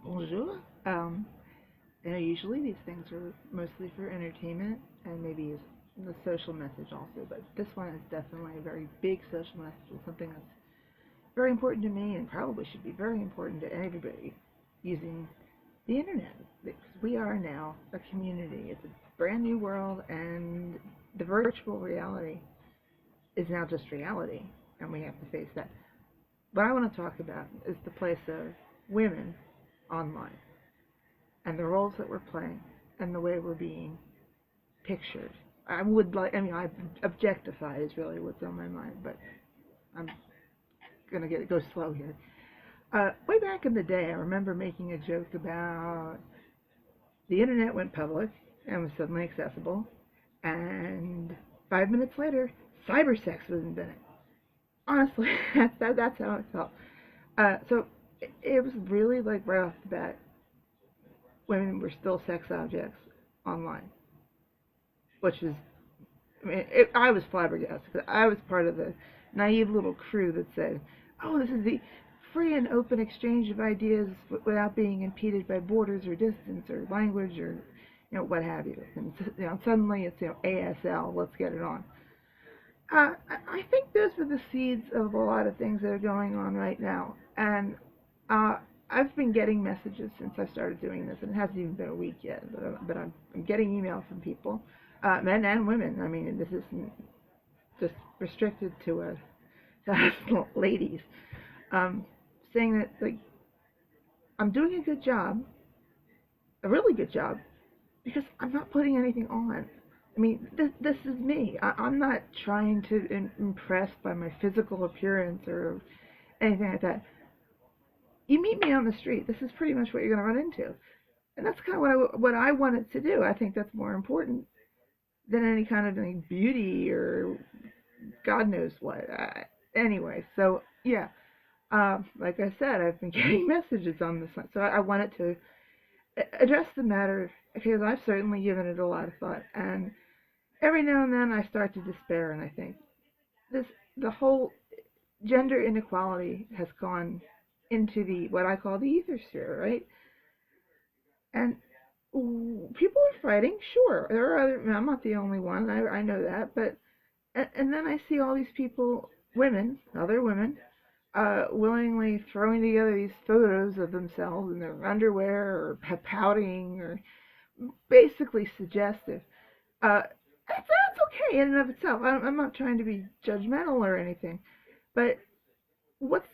Bonjour. Usually these things are mostly for entertainment and maybe as the social message also, but this one is definitely a very big social message. It's something that's very important to me and probably should be very important to everybody using the internet because we are now a community. It's a brand new world and the virtual reality is now just reality and we have to face that. What I want to talk about is the place of women online and the roles that we're playing and the way we're being pictured. I objectify is really what's on my mind, but I'm gonna go slow here. Way back in the day, I remember making a joke about the internet went public and was suddenly accessible, and 5 minutes later, cyber sex was invented. Honestly, that's how it felt. So it was really like right off the bat, women were still sex objects online, which is, I was flabbergasted because I was part of the naive little crew that said, "Oh, this is the free and open exchange of ideas without being impeded by borders or distance or language or what have you." And suddenly it's ASL, let's get it on. I think those were the seeds of a lot of things that are going on right now, and I've been getting messages since I started doing this, and it hasn't even been a week yet, but I'm getting emails from people, men and women. I mean, this isn't just restricted to us ladies, saying that like I'm doing a good job, a really good job, because I'm not putting anything on. I mean, this is me. I'm not trying to impress by my physical appearance or anything like that. You meet me on the street, this is pretty much what you're going to run into. And that's kind of what I wanted to do. I think that's more important than any kind of like, beauty or God knows what. Anyway, so yeah, like I said, I've been getting messages on this one. So I wanted to address the matter because I've certainly given it a lot of thought. And every now and then I start to despair and I think the whole gender inequality has gone into the what I call the ether sphere, right? And people are fighting, sure. There are other. I'm not the only one. I know that, but and then I see all these people, women, other women, willingly throwing together these photos of themselves in their underwear or pouting or basically suggestive. That's okay in and of itself. I'm not trying to be judgmental or anything, but what's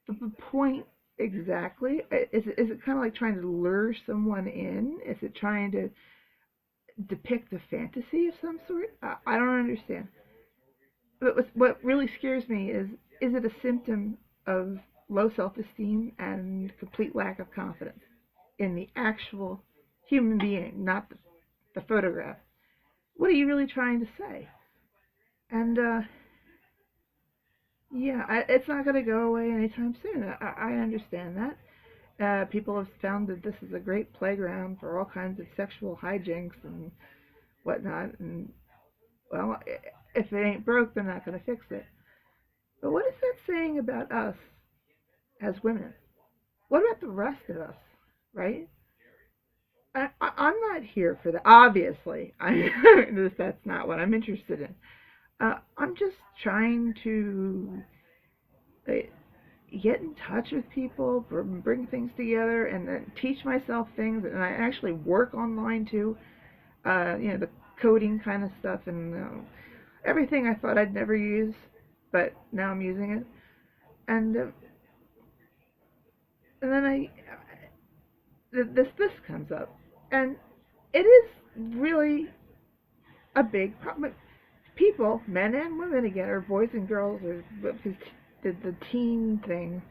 the point exactly? Is it kind of like trying to lure someone in? Is it trying to depict a fantasy of some sort? I don't understand. But what really scares me is it a symptom of low self-esteem and complete lack of confidence in the actual human being, not the photograph? What are you really trying to say? And yeah, it's not going to go away anytime soon. I understand that. People have found that this is a great playground for all kinds of sexual hijinks and whatnot. And, well, if it ain't broke, they're not going to fix it. But what is that saying about us as women? What about the rest of us, right? I'm not here for that. Obviously, that's not what I'm interested in. I'm just trying to uh, get in touch with people, bring things together, and then teach myself things. And I actually work online too. The coding kind of stuff and everything I thought I'd never use, but now I'm using it. And then this comes up, and it is really a big problem. People, men and women again, or boys and girls, or the teen thing.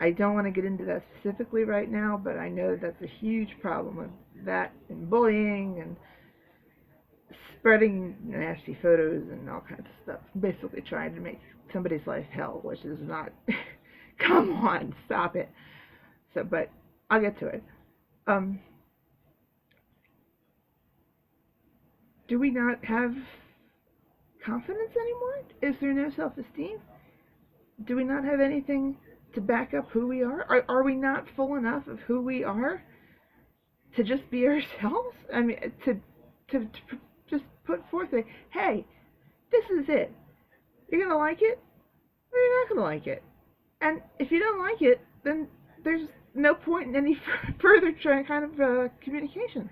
I don't want to get into that specifically right now, but I know that's a huge problem with that and bullying and spreading nasty photos and all kinds of stuff. Basically trying to make somebody's life hell, which is not. Come on, stop it. So, but I'll get to it. Do we not have confidence anymore? Is there no self-esteem? Do we not have anything to back up who we are? Are we not full enough of who we are to just be ourselves? I mean, to just put forth a, hey, this is it. You're going to like it or you're not going to like it. And if you don't like it, then there's no point in any further kind of communication.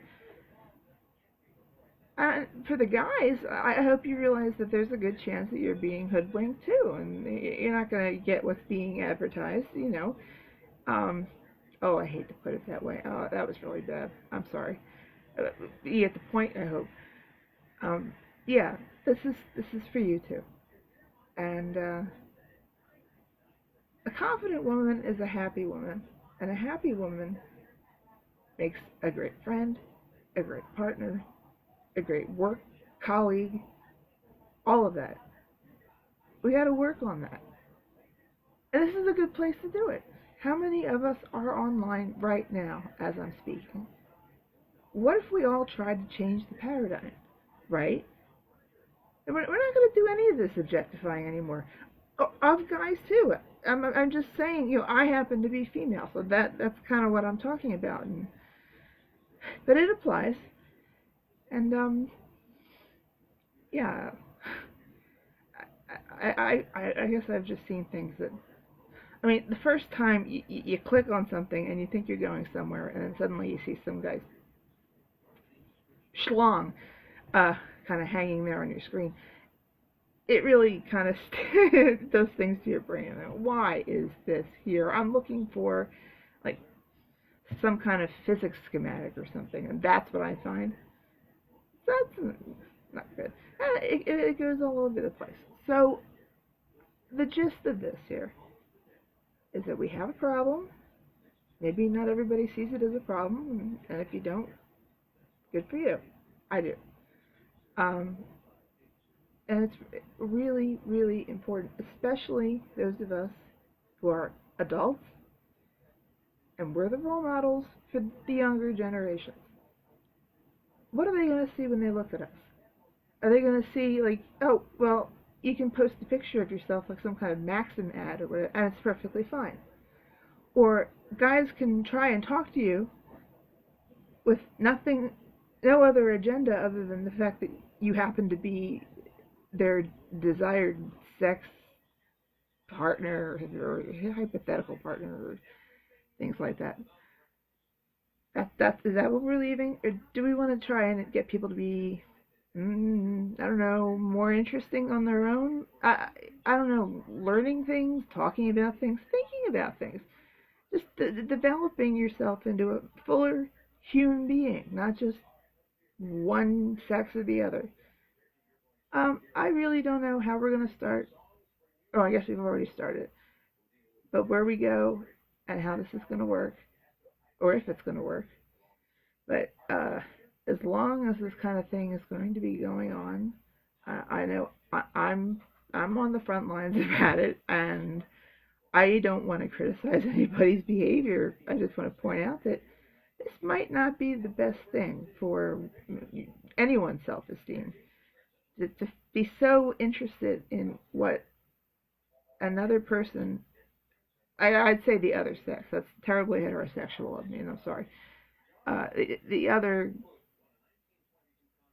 For the guys, I hope you realize that there's a good chance that you're being hoodwinked too, and you're not going to get what's being advertised, you know. Oh, I hate to put it that way. Oh, that was really bad. I'm sorry. You get the point, I hope. Yeah, this is for you too. And a confident woman is a happy woman, and a happy woman makes a great friend, a great partner, a great work colleague, all of that. We got to work on that. And this is a good place to do it. How many of us are online right now as I'm speaking? What if we all tried to change the paradigm, right? And we're not going to do any of this objectifying anymore. Of guys too. I'm just saying, you know, I happen to be female, so that's kind of what I'm talking about. But it applies. And yeah, I guess I've just seen things that, I mean, the first time you click on something and you think you're going somewhere, and then suddenly you see some guy's schlong kind of hanging there on your screen, it really kind of does things to your brain. Why is this here? I'm looking for, like, some kind of physics schematic or something, and that's what I find. That's not good. It goes all over the place. So, the gist of this here is that we have a problem. Maybe not everybody sees it as a problem, and if you don't, good for you. I do. And it's really, really important, especially those of us who are adults, and we're the role models for the younger generations. What are they going to see when they look at us? Are they going to see, like, oh, well, you can post a picture of yourself like some kind of Maxim ad or whatever, and it's perfectly fine. Or guys can try and talk to you with nothing, no other agenda other than the fact that you happen to be their desired sex partner or hypothetical partner or things like that. Is that what we're leaving? Or do we want to try and get people to be, I don't know, more interesting on their own? I don't know, learning things, talking about things, thinking about things. Just developing yourself into a fuller human being, not just one sex or the other. I really don't know how we're going to start. Oh, I guess we've already started. But where we go and how this is going to work, or if it's going to work. But as long as this kind of thing is going to be going on, I know I'm on the front lines about it, and I don't want to criticize anybody's behavior. I just want to point out that this might not be the best thing for anyone's self-esteem. To be so interested in what another person, I'd say the other sex, that's terribly heterosexual of me, and I'm sorry, the other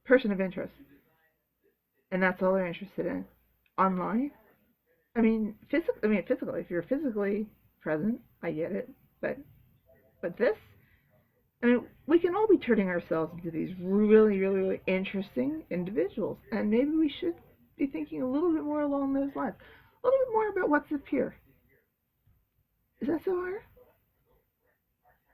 person of interest, and that's all they're interested in, online. I mean, physically, if you're physically present, I get it, but this, I mean, we can all be turning ourselves into these really, really, really interesting individuals, and maybe we should be thinking a little bit more along those lines, a little bit more about what's up here. Is that so hard?